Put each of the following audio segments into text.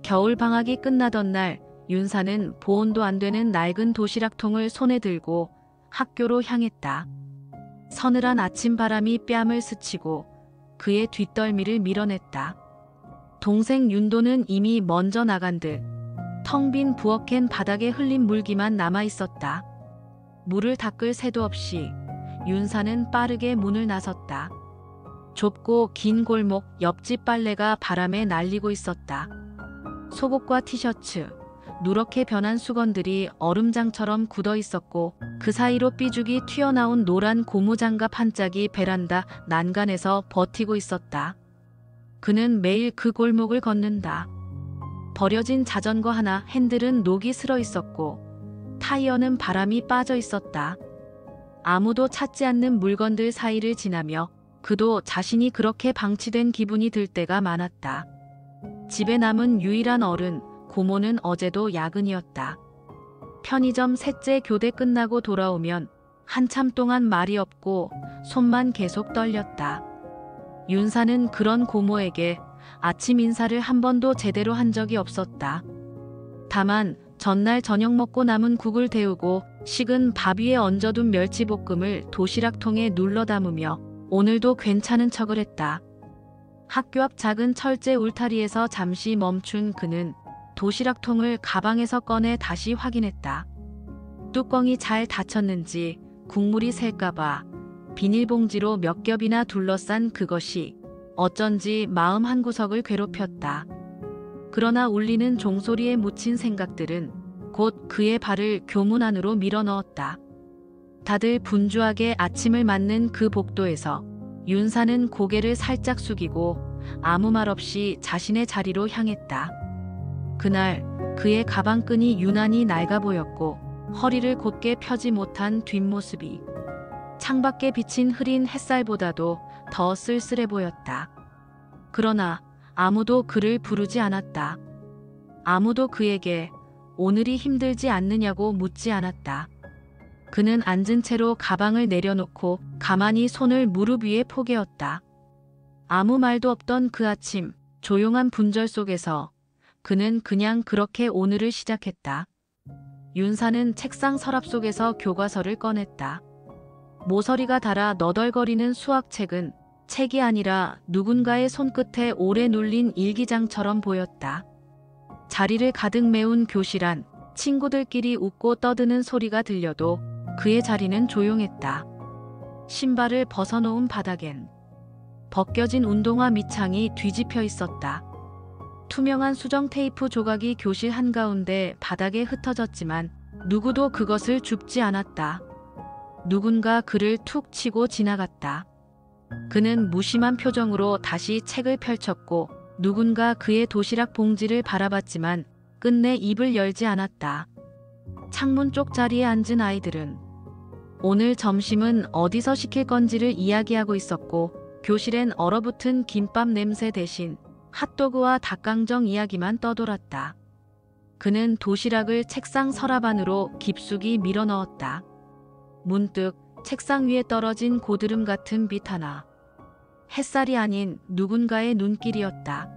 겨울 방학이 끝나던 날 윤사는 보온도 안 되는 낡은 도시락통을 손에 들고 학교로 향했다. 서늘한 아침 바람이 뺨을 스치고 그의 뒷덜미를 밀어냈다. 동생 윤도는 이미 먼저 나간 듯 텅 빈 부엌엔 바닥에 흘린 물기만 남아 있었다. 물을 닦을 새도 없이 윤사는 빠르게 문을 나섰다. 좁고 긴 골목 옆집 빨래가 바람에 날리고 있었다. 속옷과 티셔츠, 누렇게 변한 수건들이 얼음장처럼 굳어 있었고 그 사이로 삐죽이 튀어나온 노란 고무장갑 한 짝이 베란다 난간에서 버티고 있었다. 그는 매일 그 골목을 걷는다. 버려진 자전거 하나 핸들은 녹이 슬어 있었고 타이어는 바람이 빠져 있었다. 아무도 찾지 않는 물건들 사이를 지나며 그도 자신이 그렇게 방치된 기분이 들 때가 많았다. 집에 남은 유일한 어른, 고모는 어제도 야근이었다. 편의점 셋째 교대 끝나고 돌아오면 한참 동안 말이 없고 손만 계속 떨렸다. 윤사는 그런 고모에게 아침 인사를 한 번도 제대로 한 적이 없었다. 다만 전날 저녁 먹고 남은 국을 데우고 식은 밥 위에 얹어둔 멸치볶음을 도시락통에 눌러 담으며 오늘도 괜찮은 척을 했다. 학교 앞 작은 철제 울타리에서 잠시 멈춘 그는 도시락통을 가방에서 꺼내 다시 확인했다. 뚜껑이 잘 닫혔는지 국물이 셀까봐 비닐봉지로 몇 겹이나 둘러싼 그것이 어쩐지 마음 한구석을 괴롭혔다. 그러나 울리는 종소리에 묻힌 생각들은 곧 그의 발을 교문 안으로 밀어넣었다. 다들 분주하게 아침을 맞는 그 복도에서 윤사는 고개를 살짝 숙이고 아무 말 없이 자신의 자리로 향했다. 그날 그의 가방끈이 유난히 낡아 보였고 허리를 곧게 펴지 못한 뒷모습이 창밖에 비친 흐린 햇살보다도 더 쓸쓸해 보였다. 그러나 아무도 그를 부르지 않았다. 아무도 그에게 오늘이 힘들지 않느냐고 묻지 않았다. 그는 앉은 채로 가방을 내려놓고 가만히 손을 무릎 위에 포개었다. 아무 말도 없던 그 아침, 조용한 분절 속에서 그는 그냥 그렇게 오늘을 시작했다. 윤사는 책상 서랍 속에서 교과서를 꺼냈다. 모서리가 닳아 너덜거리는 수학책은 책이 아니라 누군가의 손끝에 오래 눌린 일기장처럼 보였다. 자리를 가득 메운 교실 안 친구들끼리 웃고 떠드는 소리가 들려도 그의 자리는 조용했다. 신발을 벗어놓은 바닥엔 벗겨진 운동화 밑창이 뒤집혀 있었다. 투명한 수정 테이프 조각이 교실 한가운데 바닥에 흩어졌지만 누구도 그것을 줍지 않았다. 누군가 그를 툭 치고 지나갔다. 그는 무심한 표정으로 다시 책을 펼쳤고 누군가 그의 도시락 봉지를 바라봤지만 끝내 입을 열지 않았다. 창문 쪽 자리에 앉은 아이들은 오늘 점심은 어디서 시킬 건지를 이야기하고 있었고 교실엔 얼어붙은 김밥 냄새 대신 핫도그와 닭강정 이야기만 떠돌았다. 그는 도시락을 책상 서랍 안으로 깊숙이 밀어넣었다. 문득 책상 위에 떨어진 고드름 같은 빛 하나. 햇살이 아닌 누군가의 눈길이었다.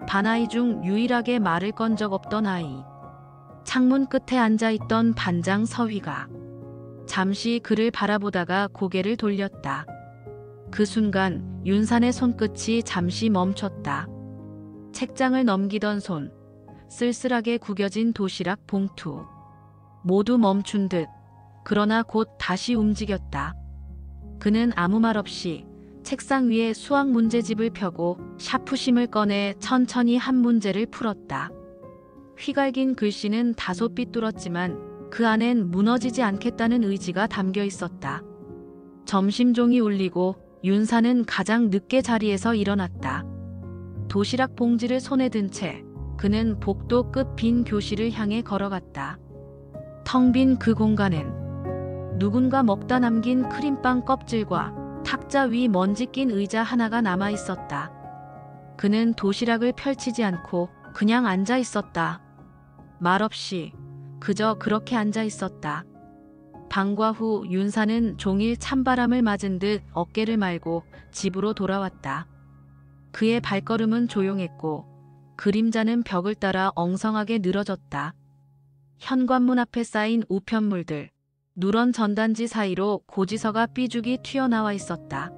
반아이 중 유일하게 말을 건 적 없던 아이. 창문 끝에 앉아있던 반장 서휘가 잠시 그를 바라보다가 고개를 돌렸다. 그 순간 윤산의 손끝이 잠시 멈췄다. 책장을 넘기던 손, 쓸쓸하게 구겨진 도시락 봉투. 모두 멈춘 듯 그러나 곧 다시 움직였다. 그는 아무 말 없이 책상 위에 수학 문제집을 펴고 샤프심을 꺼내 천천히 한 문제를 풀었다. 휘갈긴 글씨는 다소 삐뚤었지만 그 안엔 무너지지 않겠다는 의지가 담겨 있었다. 점심종이 울리고 윤사는 가장 늦게 자리에서 일어났다. 도시락 봉지를 손에 든 채 그는 복도 끝 빈 교실을 향해 걸어갔다. 텅 빈 그 공간엔 누군가 먹다 남긴 크림빵 껍질과 탁자 위 먼지 낀 의자 하나가 남아 있었다. 그는 도시락을 펼치지 않고 그냥 앉아 있었다. 말없이 그저 그렇게 앉아 있었다. 방과 후 윤사는 종일 찬바람을 맞은 듯 어깨를 말고 집으로 돌아왔다. 그의 발걸음은 조용했고 그림자는 벽을 따라 엉성하게 늘어졌다. 현관문 앞에 쌓인 우편물들, 누런 전단지 사이로 고지서가 삐죽이 튀어나와 있었다.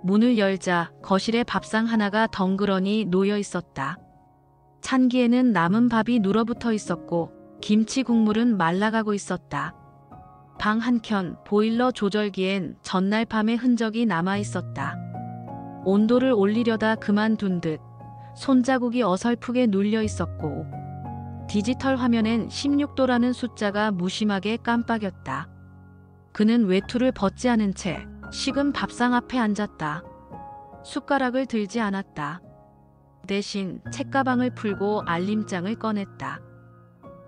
문을 열자 거실에 밥상 하나가 덩그러니 놓여 있었다. 찬기에는 남은 밥이 눌어붙어 있었고 김치 국물은 말라가고 있었다. 방 한켠 보일러 조절기엔 전날 밤의 흔적이 남아 있었다. 온도를 올리려다 그만둔 듯 손자국이 어설프게 눌려 있었고 디지털 화면엔 16도라는 숫자가 무심하게 깜빡였다. 그는 외투를 벗지 않은 채 식은 밥상 앞에 앉았다. 숟가락을 들지 않았다. 대신 책가방을 풀고 알림장을 꺼냈다.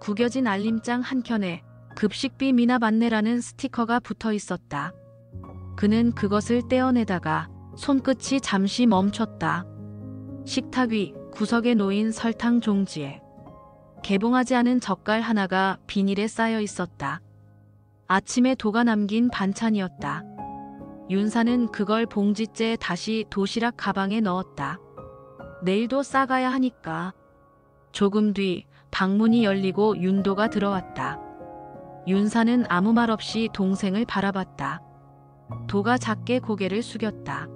구겨진 알림장 한켠에 급식비 미납 안내라는 스티커가 붙어 있었다. 그는 그것을 떼어내다가 손끝이 잠시 멈췄다. 식탁 위 구석에 놓인 설탕 종지에 개봉하지 않은 젓갈 하나가 비닐에 쌓여 있었다. 아침에 도가 남긴 반찬이었다. 윤사는 그걸 봉지째에 다시 도시락 가방에 넣었다. 내일도 싸가야 하니까. 조금 뒤 방문이 열리고 윤도가 들어왔다. 윤사는 아무 말 없이 동생을 바라봤다. 도가 작게 고개를 숙였다.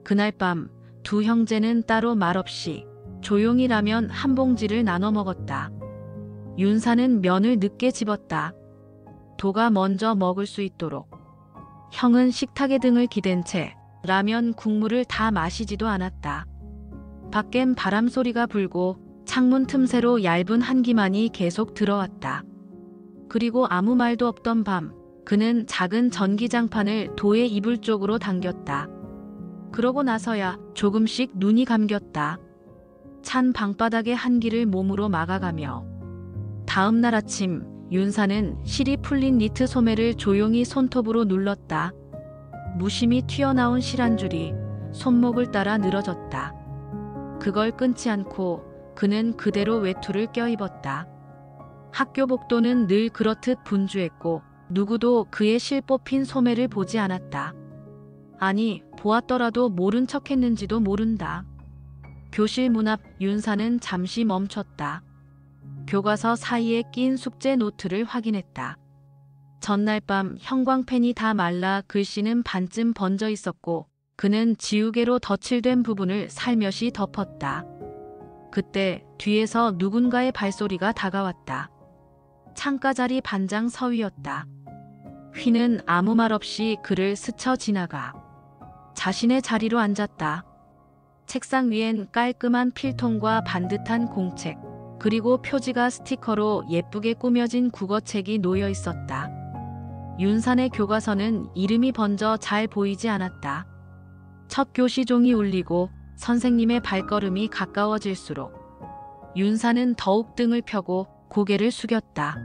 그날 밤 두 형제는 따로 말없이 조용히 라면 한 봉지를 나눠 먹었다. 윤사는 면을 늦게 집었다. 도가 먼저 먹을 수 있도록. 형은 식탁에 등을 기댄 채 라면 국물을 다 마시지도 않았다. 밖엔 바람 소리가 불고 창문 틈새로 얇은 한기만이 계속 들어왔다. 그리고 아무 말도 없던 밤, 그는 작은 전기장판을 도의 이불 쪽으로 당겼다. 그러고 나서야 조금씩 눈이 감겼다. 찬 방바닥의 한기를 몸으로 막아가며. 다음 날 아침 윤사는 실이 풀린 니트 소매를 조용히 손톱으로 눌렀다. 무심히 튀어나온 실 한 줄이 손목을 따라 늘어졌다. 그걸 끊지 않고 그는 그대로 외투를 껴입었다. 학교 복도는 늘 그렇듯 분주했고 누구도 그의 실 뽑힌 소매를 보지 않았다. 아니, 보았더라도 모른 척했는지도 모른다. 교실 문 앞 윤사는 잠시 멈췄다. 교과서 사이에 낀 숙제 노트를 확인했다. 전날 밤 형광펜이 다 말라 글씨는 반쯤 번져 있었고 그는 지우개로 덧칠된 부분을 살며시 덮었다. 그때 뒤에서 누군가의 발소리가 다가왔다. 창가자리 반장 서위였다. 휘는 아무 말 없이 그를 스쳐 지나가 자신의 자리로 앉았다. 책상 위엔 깔끔한 필통과 반듯한 공책, 그리고 표지가 스티커로 예쁘게 꾸며진 국어책이 놓여 있었다. 윤산의 교과서는 이름이 번져 잘 보이지 않았다. 첫 교시종이 울리고 선생님의 발걸음이 가까워질수록 윤산은 더욱 등을 펴고 고개를 숙였다.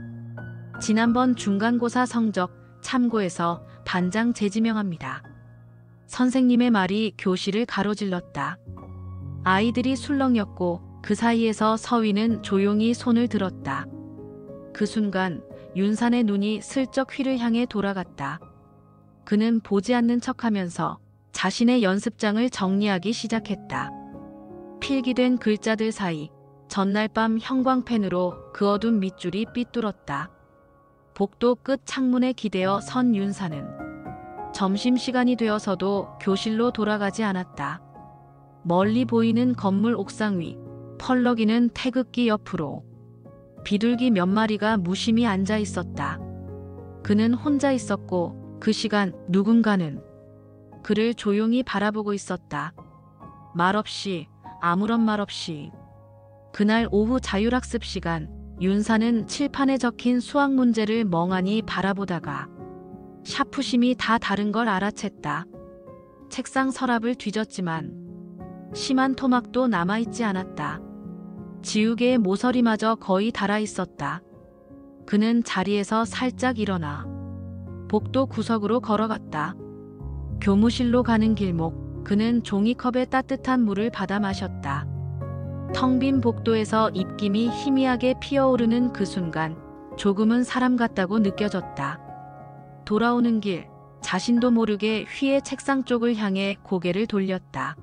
지난번 중간고사 성적 참고해서 반장 재지명합니다. 선생님의 말이 교실을 가로질렀다. 아이들이 술렁였고 그 사이에서 서위는 조용히 손을 들었다. 그 순간 윤산의 눈이 슬쩍 휘를 향해 돌아갔다. 그는 보지 않는 척하면서 자신의 연습장을 정리하기 시작했다. 필기된 글자들 사이 전날 밤 형광펜으로 그 어두운 밑줄이 삐뚤었다. 복도 끝 창문에 기대어 선 윤산은 점심시간이 되어서도 교실로 돌아가지 않았다. 멀리 보이는 건물 옥상 위, 펄럭이는 태극기 옆으로 비둘기 몇 마리가 무심히 앉아 있었다. 그는 혼자 있었고 그 시간 누군가는 그를 조용히 바라보고 있었다. 말없이, 아무런 말 없이. 그날 오후 자율학습 시간, 윤사는 칠판에 적힌 수학 문제를 멍하니 바라보다가 샤프심이 다 다른 걸 알아챘다. 책상 서랍을 뒤졌지만 심한 토막도 남아있지 않았다. 지우개의 모서리마저 거의 닳아 있었다. 그는 자리에서 살짝 일어나 복도 구석으로 걸어갔다. 교무실로 가는 길목, 그는 종이컵에 따뜻한 물을 받아 마셨다. 텅 빈 복도에서 입김이 희미하게 피어오르는 그 순간 조금은 사람 같다고 느껴졌다. 돌아오는 길, 자신도 모르게 휘의 책상 쪽을 향해 고개를 돌렸다.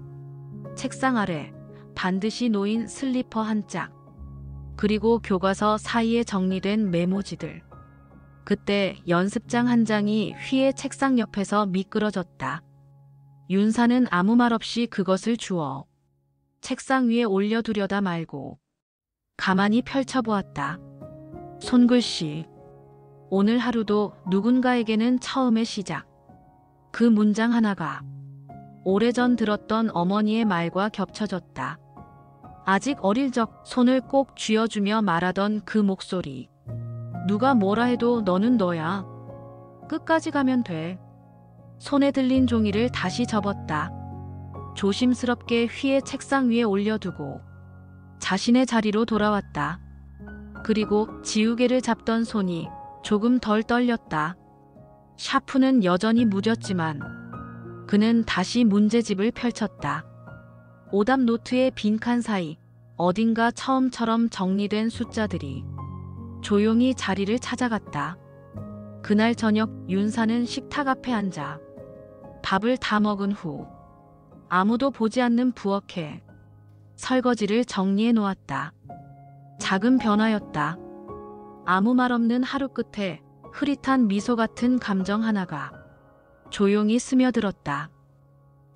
책상 아래 반드시 놓인 슬리퍼 한 짝, 그리고 교과서 사이에 정리된 메모지들. 그때 연습장 한 장이 휘의 책상 옆에서 미끄러졌다. 윤사는 아무 말 없이 그것을 주워 책상 위에 올려두려다 말고 가만히 펼쳐보았다. 손글씨. 오늘 하루도 누군가에게는 처음의 시작. 그 문장 하나가 오래전 들었던 어머니의 말과 겹쳐졌다. 아직 어릴 적 손을 꼭 쥐어주며 말하던 그 목소리. 누가 뭐라 해도 너는 너야. 끝까지 가면 돼. 손에 들린 종이를 다시 접었다. 조심스럽게 휘의 책상 위에 올려두고 자신의 자리로 돌아왔다. 그리고 지우개를 잡던 손이 조금 덜 떨렸다. 샤프는 여전히 무뎠지만 그는 다시 문제집을 펼쳤다. 오답 노트의 빈칸 사이 어딘가 처음처럼 정리된 숫자들이 조용히 자리를 찾아갔다. 그날 저녁 윤사는 식탁 앞에 앉아 밥을 다 먹은 후 아무도 보지 않는 부엌에 설거지를 정리해 놓았다. 작은 변화였다. 아무 말 없는 하루 끝에 흐릿한 미소 같은 감정 하나가 조용히 스며들었다.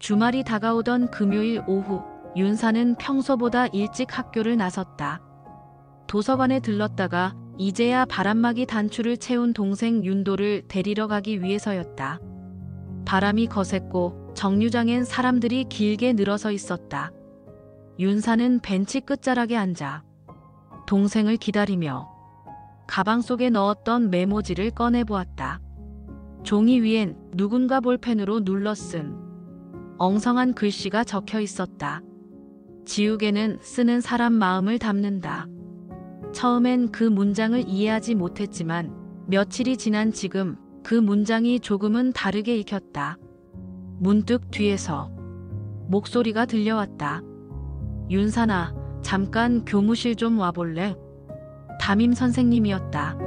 주말이 다가오던 금요일 오후, 윤사는 평소보다 일찍 학교를 나섰다. 도서관에 들렀다가 이제야 바람막이 단추를 채운 동생 윤도를 데리러 가기 위해서였다. 바람이 거셌고 정류장엔 사람들이 길게 늘어서 있었다. 윤사는 벤치 끝자락에 앉아 동생을 기다리며 가방 속에 넣었던 메모지를 꺼내보았다. 종이 위엔 누군가 볼펜으로 눌러 쓴 엉성한 글씨가 적혀 있었다. 지우개는 쓰는 사람 마음을 담는다. 처음엔 그 문장을 이해하지 못했지만 며칠이 지난 지금 그 문장이 조금은 다르게 읽혔다. 문득 뒤에서 목소리가 들려왔다. 윤사나, 잠깐 교무실 좀 와볼래? 담임 선생님이었다.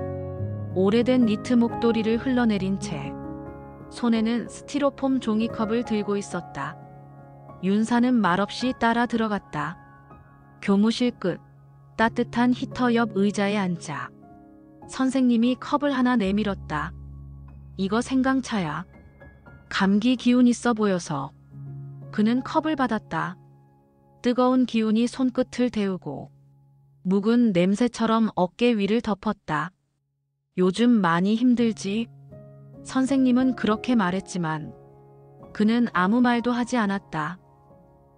오래된 니트 목도리를 흘러내린 채 손에는 스티로폼 종이컵을 들고 있었다. 윤사는 말없이 따라 들어갔다. 교무실 끝 따뜻한 히터 옆 의자에 앉아 선생님이 컵을 하나 내밀었다. 이거 생강차야. 감기 기운 있어 보여서. 그는 컵을 받았다. 뜨거운 기운이 손끝을 데우고 묵은 냄새처럼 어깨 위를 덮었다. 요즘 많이 힘들지? 선생님은 그렇게 말했지만 그는 아무 말도 하지 않았다.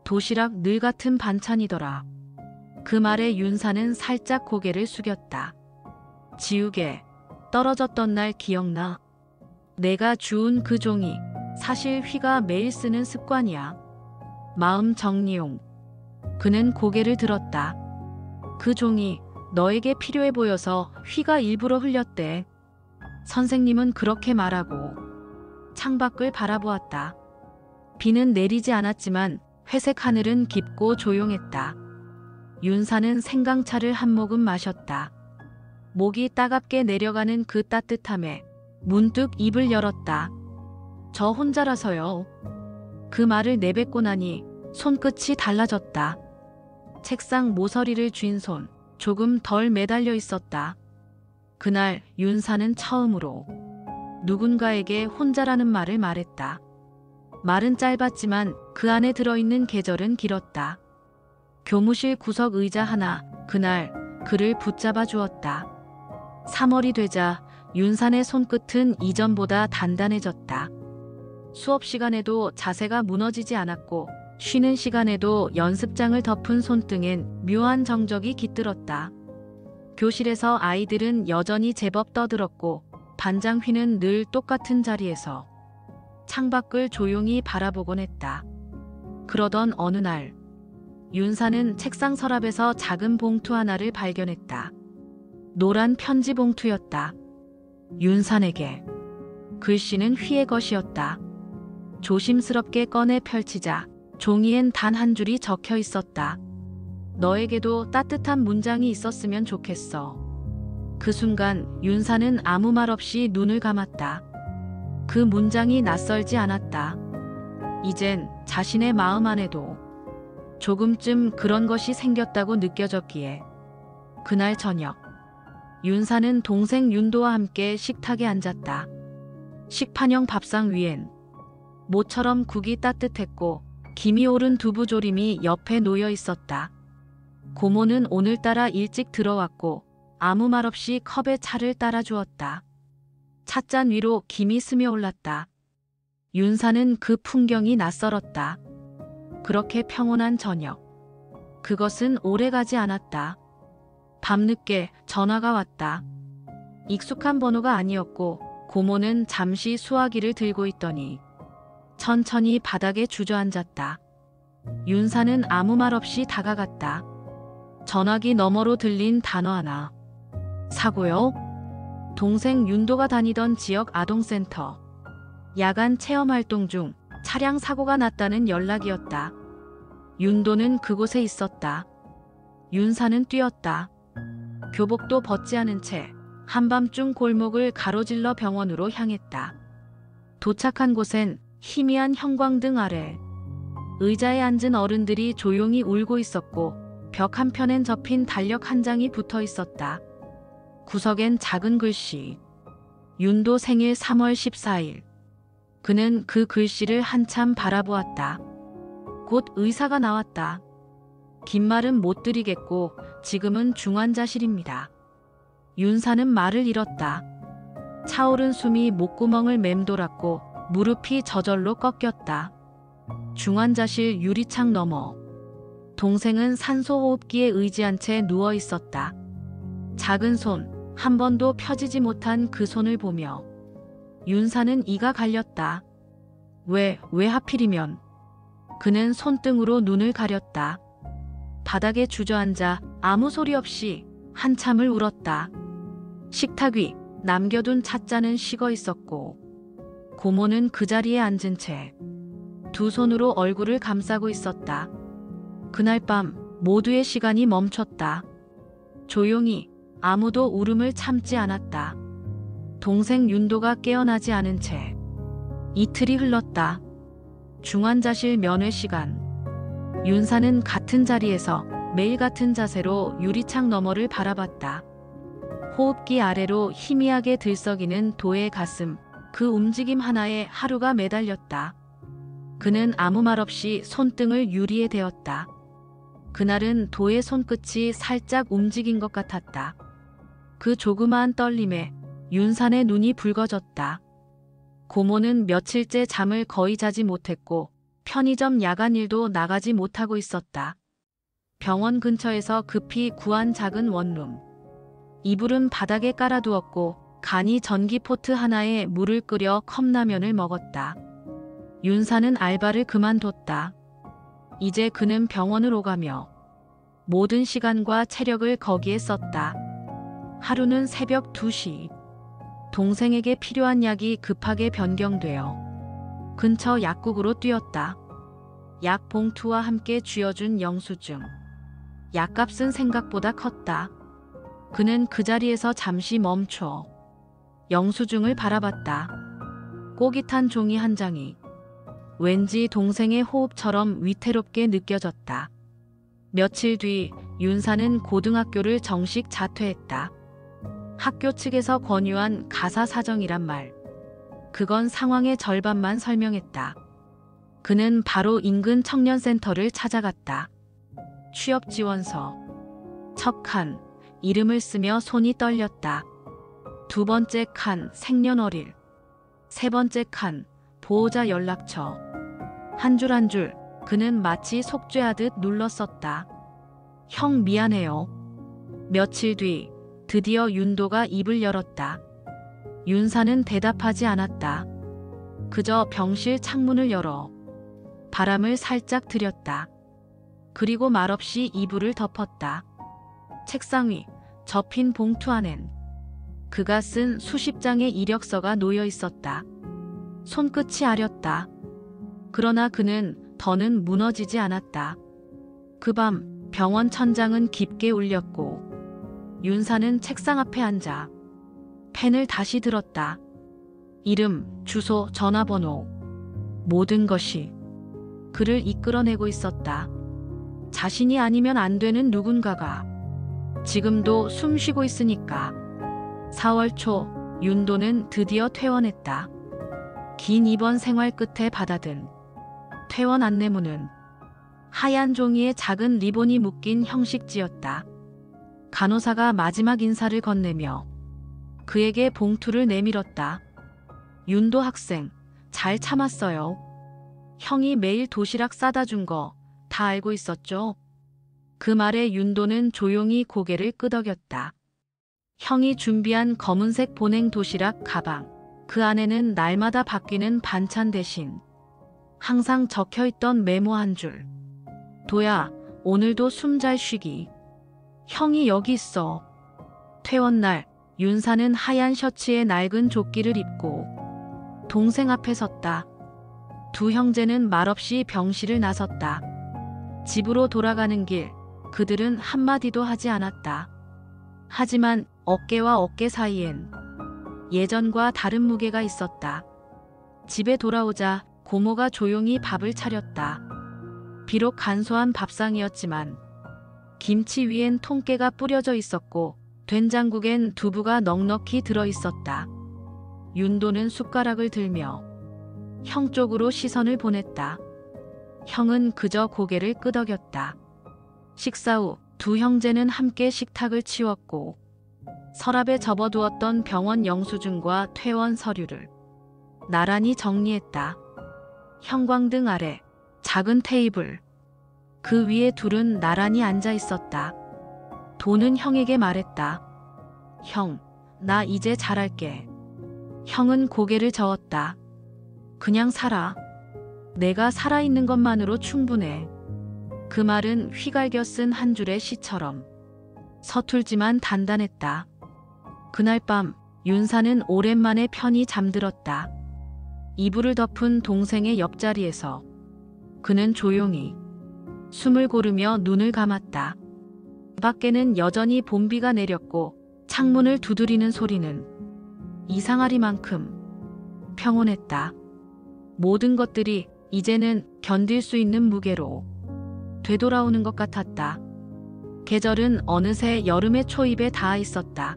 도시락 늘 같은 반찬이더라. 그 말에 윤사는 살짝 고개를 숙였다. 지우개, 떨어졌던 날 기억나? 내가 주운 그 종이 사실 휘가 매일 쓰는 습관이야. 마음 정리용. 그는 고개를 들었다. 그 종이 너에게 필요해 보여서 휘가 일부러 흘렸대. 선생님은 그렇게 말하고 창밖을 바라보았다. 비는 내리지 않았지만 회색 하늘은 깊고 조용했다. 윤사는 생강차를 한 모금 마셨다. 목이 따갑게 내려가는 그 따뜻함에 문득 입을 열었다. 저 혼자라서요. 그 말을 내뱉고 나니 손끝이 달라졌다. 책상 모서리를 쥔 손, 조금 덜 매달려 있었다. 그날 윤사는 처음으로 누군가에게 혼자라는 말을 말했다. 말은 짧았지만 그 안에 들어있는 계절은 길었다. 교무실 구석 의자 하나, 그날 그를 붙잡아 주었다. 3월이 되자 윤산의 손끝은 이전보다 단단해졌다. 수업 시간에도 자세가 무너지지 않았고 쉬는 시간에도 연습장을 덮은 손등엔 묘한 정적이 깃들었다. 교실에서 아이들은 여전히 제법 떠들었고 반장 휘는 늘 똑같은 자리에서 창밖을 조용히 바라보곤 했다. 그러던 어느 날 윤사는 책상 서랍에서 작은 봉투 하나를 발견했다. 노란 편지 봉투였다. 윤산에게. 글씨는 휘의 것이었다. 조심스럽게 꺼내 펼치자 종이엔 단 한 줄이 적혀 있었다. 너에게도 따뜻한 문장이 있었으면 좋겠어. 그 순간 윤사는 아무 말 없이 눈을 감았다. 그 문장이 낯설지 않았다. 이젠 자신의 마음 안에도 조금쯤 그런 것이 생겼다고 느껴졌기에 그날 저녁 윤사는 동생 윤도와 함께 식탁에 앉았다. 식판형 밥상 위엔 모처럼 국이 따뜻했고 김이 오른 두부조림이 옆에 놓여 있었다. 고모는 오늘따라 일찍 들어왔고 아무 말 없이 컵에 차를 따라 주었다. 찻잔 위로 김이 스며 올랐다. 윤사는 그 풍경이 낯설었다. 그렇게 평온한 저녁. 그것은 오래가지 않았다. 밤늦게 전화가 왔다. 익숙한 번호가 아니었고 고모는 잠시 수화기를 들고 있더니 천천히 바닥에 주저앉았다. 윤사는 아무 말 없이 다가갔다. 전화기 너머로 들린 단어 하나. 사고요? 동생 윤도가 다니던 지역 아동센터. 야간 체험활동 중 차량 사고가 났다는 연락이었다. 윤도는 그곳에 있었다. 윤사는 뛰었다. 교복도 벗지 않은 채 한밤중 골목을 가로질러 병원으로 향했다. 도착한 곳엔 희미한 형광등 아래 의자에 앉은 어른들이 조용히 울고 있었고 벽 한편엔 접힌 달력 한 장이 붙어 있었다. 구석엔 작은 글씨. 윤도 생일 3월 14일. 그는 그 글씨를 한참 바라보았다. 곧 의사가 나왔다. 긴 말은 못 드리겠고 지금은 중환자실입니다. 윤사는 말을 잃었다. 차오른 숨이 목구멍을 맴돌았고 무릎이 저절로 꺾였다. 중환자실 유리창 너머. 동생은 산소호흡기에 의지한 채 누워 있었다. 작은 손, 한 번도 펴지지 못한 그 손을 보며 윤사는 이가 갈렸다. 왜 하필이면. 그는 손등으로 눈을 가렸다. 바닥에 주저앉아 아무 소리 없이 한참을 울었다. 식탁 위 남겨둔 찻잔은 식어 있었고 고모는 그 자리에 앉은 채 두 손으로 얼굴을 감싸고 있었다. 그날 밤 모두의 시간이 멈췄다. 조용히 아무도 울음을 참지 않았다. 동생 윤도가 깨어나지 않은 채 이틀이 흘렀다. 중환자실 면회 시간. 윤사는 같은 자리에서 매일 같은 자세로 유리창 너머를 바라봤다. 호흡기 아래로 희미하게 들썩이는 도의 가슴, 그 움직임 하나에 하루가 매달렸다. 그는 아무 말 없이 손등을 유리에 대었다. 그날은 도의 손끝이 살짝 움직인 것 같았다. 그 조그마한 떨림에 윤산의 눈이 붉어졌다. 고모는 며칠째 잠을 거의 자지 못했고 편의점 야간 일도 나가지 못하고 있었다. 병원 근처에서 급히 구한 작은 원룸. 이불은 바닥에 깔아두었고 간이 전기포트 하나에 물을 끓여 컵라면을 먹었다. 윤사는 알바를 그만뒀다. 이제 그는 병원을 오가며 모든 시간과 체력을 거기에 썼다. 하루는 새벽 2시. 동생에게 필요한 약이 급하게 변경되어 근처 약국으로 뛰었다. 약 봉투와 함께 쥐어준 영수증. 약값은 생각보다 컸다. 그는 그 자리에서 잠시 멈춰 영수증을 바라봤다. 꼬깃 탄 종이 한 장이 왠지 동생의 호흡처럼 위태롭게 느껴졌다. 며칠 뒤 윤사는 고등학교를 정식 자퇴했다. 학교 측에서 권유한 가사 사정이란 말. 그건 상황의 절반만 설명했다. 그는 바로 인근 청년센터를 찾아갔다. 취업 지원서. 첫 칸, 이름을 쓰며 손이 떨렸다. 두 번째 칸, 생년월일. 세 번째 칸, 보호자 연락처. 한 줄 한 줄 그는 마치 속죄하듯 눌러 썼다. 형 미안해요. 며칠 뒤 드디어 윤도가 입을 열었다. 윤사는 대답하지 않았다. 그저 병실 창문을 열어 바람을 살짝 들였다. 그리고 말없이 이불을 덮었다. 책상 위 접힌 봉투 안엔 그가 쓴 수십 장의 이력서가 놓여 있었다. 손끝이 아렸다. 그러나 그는 더는 무너지지 않았다. 그 밤 병원 천장은 깊게 울렸고 윤사는 책상 앞에 앉아 펜을 다시 들었다. 이름, 주소, 전화번호. 모든 것이 그를 이끌어내고 있었다. 자신이 아니면 안 되는 누군가가 지금도 숨 쉬고 있으니까. 4월 초 윤도는 드디어 퇴원했다. 긴 입원 생활 끝에 받아든 퇴원 안내문은 하얀 종이에 작은 리본이 묶인 형식지였다. 간호사가 마지막 인사를 건네며 그에게 봉투를 내밀었다. 윤도 학생, 잘 참았어요. 형이 매일 도시락 싸다 준 거 다 알고 있었죠? 그 말에 윤도는 조용히 고개를 끄덕였다. 형이 준비한 검은색 보냉 도시락 가방. 그 안에는 날마다 바뀌는 반찬 대신 항상 적혀있던 메모 한 줄. 도야, 오늘도 숨 잘 쉬기. 형이 여기 있어. 퇴원날 윤사는 하얀 셔츠에 낡은 조끼를 입고 동생 앞에 섰다. 두 형제는 말없이 병실을 나섰다. 집으로 돌아가는 길 그들은 한마디도 하지 않았다. 하지만 어깨와 어깨 사이엔 예전과 다른 무게가 있었다. 집에 돌아오자 고모가 조용히 밥을 차렸다. 비록 간소한 밥상이었지만 김치 위엔 통깨가 뿌려져 있었고 된장국엔 두부가 넉넉히 들어있었다. 윤도는 숟가락을 들며 형 쪽으로 시선을 보냈다. 형은 그저 고개를 끄덕였다. 식사 후 두 형제는 함께 식탁을 치웠고 서랍에 접어두었던 병원 영수증과 퇴원 서류를 나란히 정리했다. 형광등 아래 작은 테이블. 그 위에 둘은 나란히 앉아 있었다. 도는 형에게 말했다. 형, 나 이제 잘할게. 형은 고개를 저었다. 그냥 살아. 내가 살아있는 것만으로 충분해. 그 말은 휘갈겨 쓴 한 줄의 시처럼 서툴지만 단단했다. 그날 밤 윤사는 오랜만에 편히 잠들었다. 이불을 덮은 동생의 옆자리에서 그는 조용히 숨을 고르며 눈을 감았다. 밖에는 여전히 봄비가 내렸고 창문을 두드리는 소리는 이상하리만큼 평온했다. 모든 것들이 이제는 견딜 수 있는 무게로 되돌아오는 것 같았다. 계절은 어느새 여름의 초입에 닿아 있었다.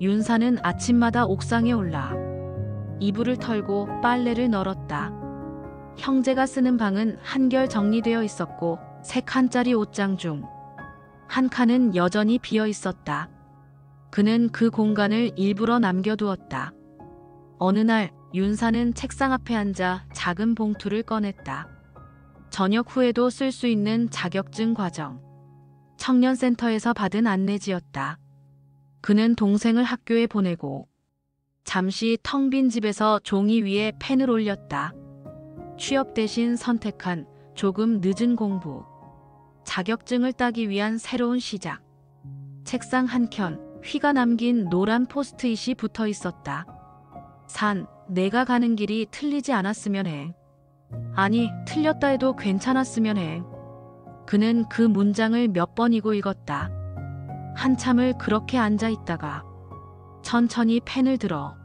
윤사는 아침마다 옥상에 올라 이불을 털고 빨래를 널었다. 형제가 쓰는 방은 한결 정리되어 있었고 세 칸짜리 옷장 중 한 칸은 여전히 비어 있었다. 그는 그 공간을 일부러 남겨두었다. 어느 날 윤사는 책상 앞에 앉아 작은 봉투를 꺼냈다. 저녁 후에도 쓸 수 있는 자격증 과정. 청년센터에서 받은 안내지였다. 그는 동생을 학교에 보내고 잠시 텅 빈 집에서 종이 위에 펜을 올렸다. 취업 대신 선택한 조금 늦은 공부. 자격증을 따기 위한 새로운 시작. 책상 한켠 휘가 남긴 노란 포스트잇이 붙어 있었다. 산, 내가 가는 길이 틀리지 않았으면 해. 아니, 틀렸다 해도 괜찮았으면 해. 그는 그 문장을 몇 번이고 읽었다. 한참을 그렇게 앉아 있다가 천천히 펜을 들어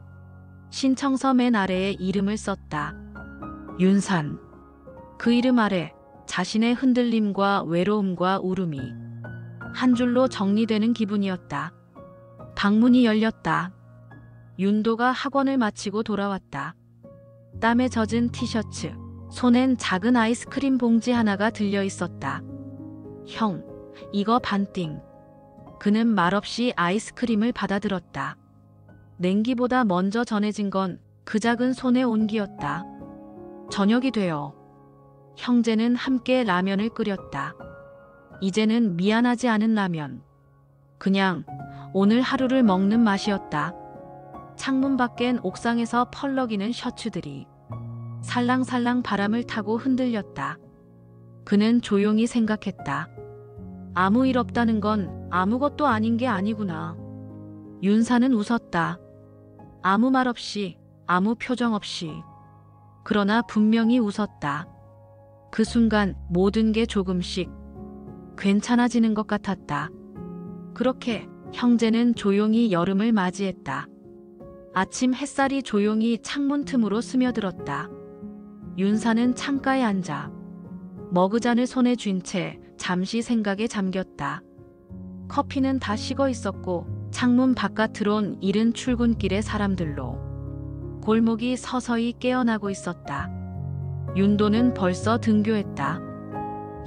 신청서 맨 아래에 이름을 썼다. 윤산. 그 이름 아래 자신의 흔들림과 외로움과 울음이 한 줄로 정리되는 기분이었다. 방문이 열렸다. 윤도가 학원을 마치고 돌아왔다. 땀에 젖은 티셔츠, 손엔 작은 아이스크림 봉지 하나가 들려 있었다. 형, 이거 반띵. 그는 말없이 아이스크림을 받아들었다. 냉기보다 먼저 전해진 건 그 작은 손의 온기였다. 저녁이 되어 형제는 함께 라면을 끓였다. 이제는 미안하지 않은 라면. 그냥 오늘 하루를 먹는 맛이었다. 창문 밖엔 옥상에서 펄럭이는 셔츠들이 살랑살랑 바람을 타고 흔들렸다. 그는 조용히 생각했다. 아무 일 없다는 건 아무것도 아닌 게 아니구나. 윤사는 웃었다. 아무 말 없이, 아무 표정 없이. 그러나 분명히 웃었다. 그 순간 모든 게 조금씩 괜찮아지는 것 같았다. 그렇게 형제는 조용히 여름을 맞이했다. 아침 햇살이 조용히 창문 틈으로 스며들었다. 윤사는 창가에 앉아 머그잔을 손에 쥔 채 잠시 생각에 잠겼다. 커피는 다 식어 있었고 창문 바깥으로 온 이른 출근길의 사람들로 골목이 서서히 깨어나고 있었다. 윤도는 벌써 등교했다.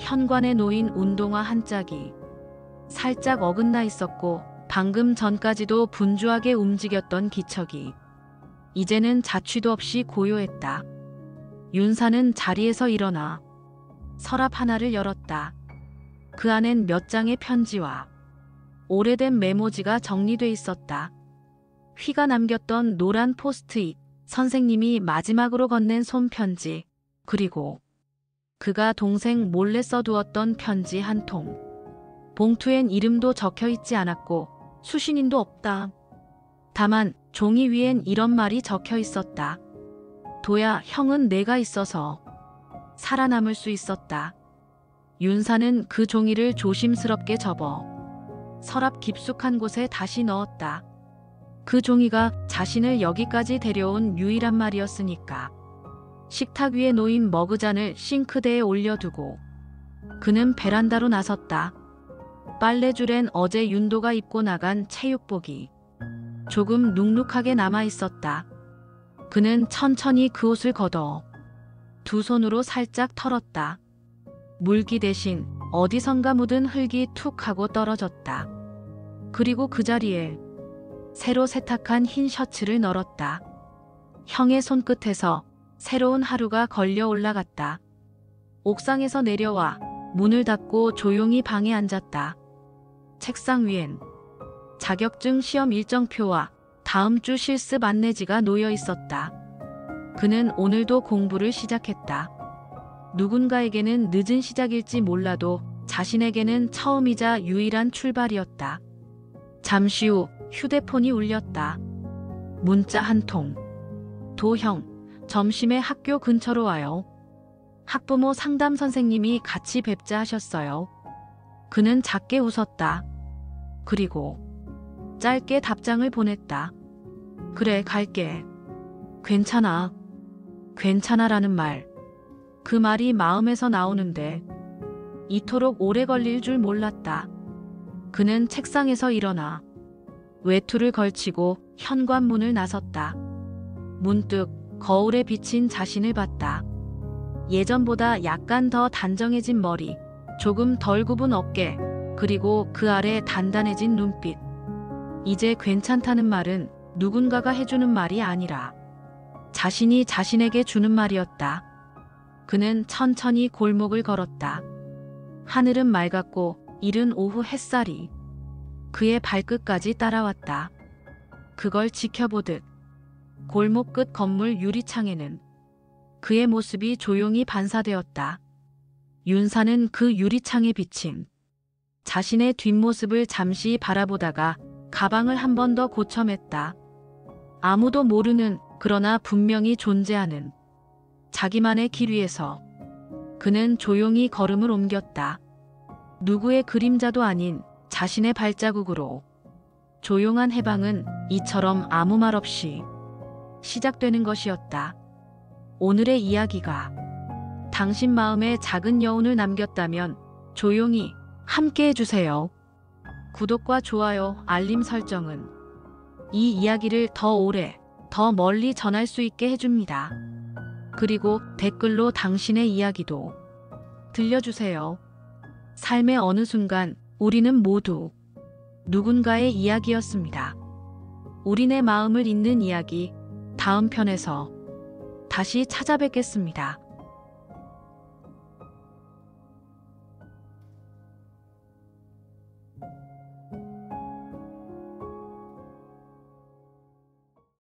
현관에 놓인 운동화 한 짝이 살짝 어긋나 있었고 방금 전까지도 분주하게 움직였던 기척이 이제는 자취도 없이 고요했다. 윤사는 자리에서 일어나 서랍 하나를 열었다. 그 안엔 몇 장의 편지와 오래된 메모지가 정리돼 있었다. 휘가 남겼던 노란 포스트잇, 선생님이 마지막으로 건넨 손편지, 그리고 그가 동생 몰래 써두었던 편지 한 통. 봉투엔 이름도 적혀 있지 않았고 수신인도 없다. 다만 종이 위엔 이런 말이 적혀 있었다. 도야, 형은 내가 있어서 살아남을 수 있었다. 윤사는 그 종이를 조심스럽게 접어 서랍 깊숙한 곳에 다시 넣었다. 그 종이가 자신을 여기까지 데려온 유일한 말이었으니까. 식탁 위에 놓인 머그잔을 싱크대에 올려두고 그는 베란다로 나섰다. 빨래줄엔 어제 윤도가 입고 나간 체육복이 조금 눅눅하게 남아 있었다. 그는 천천히 그 옷을 걷어 두 손으로 살짝 털었다. 물기 대신 어디선가 묻은 흙이 툭 하고 떨어졌다. 그리고 그 자리에 새로 세탁한 흰 셔츠를 널었다. 형의 손끝에서 새로운 하루가 걸려 올라갔다. 옥상에서 내려와 문을 닫고 조용히 방에 앉았다. 책상 위엔 자격증 시험 일정표와 다음 주 실습 안내지가 놓여 있었다. 그는 오늘도 공부를 시작했다. 누군가에게는 늦은 시작일지 몰라도 자신에게는 처음이자 유일한 출발이었다. 잠시 후 휴대폰이 울렸다. 문자 한 통. 도형, 점심에 학교 근처로 와요. 학부모 상담 선생님이 같이 뵙자 하셨어요. 그는 작게 웃었다. 그리고 짧게 답장을 보냈다. 그래, 갈게. 괜찮아. 괜찮아라는 말. 그 말이 마음에서 나오는데 이토록 오래 걸릴 줄 몰랐다. 그는 책상에서 일어나 외투를 걸치고 현관문을 나섰다. 문득 거울에 비친 자신을 봤다. 예전보다 약간 더 단정해진 머리, 조금 덜 굽은 어깨, 그리고 그 아래 단단해진 눈빛. 이제 괜찮다는 말은 누군가가 해주는 말이 아니라 자신이 자신에게 주는 말이었다. 그는 천천히 골목을 걸었다. 하늘은 맑았고 이른 오후 햇살이 그의 발끝까지 따라왔다. 그걸 지켜보듯 골목 끝 건물 유리창에는 그의 모습이 조용히 반사되었다. 윤사는 그 유리창에 비친 자신의 뒷모습을 잠시 바라보다가 가방을 한 번 더 고쳐맸다. 아무도 모르는, 그러나 분명히 존재하는 자기만의 길 위에서 그는 조용히 걸음을 옮겼다. 누구의 그림자도 아닌 자신의 발자국으로. 조용한 해방은 이처럼 아무 말 없이 시작되는 것이었다. 오늘의 이야기가 당신 마음에 작은 여운을 남겼다면 조용히 함께 해주세요. 구독과 좋아요, 알림 설정은 이 이야기를 더 오래, 더 멀리 전할 수 있게 해줍니다. 그리고 댓글로 당신의 이야기도 들려주세요. 삶의 어느 순간 우리는 모두 누군가의 이야기였습니다. 우리네 마음을 잇는 이야기, 다음 편에서 다시 찾아뵙겠습니다.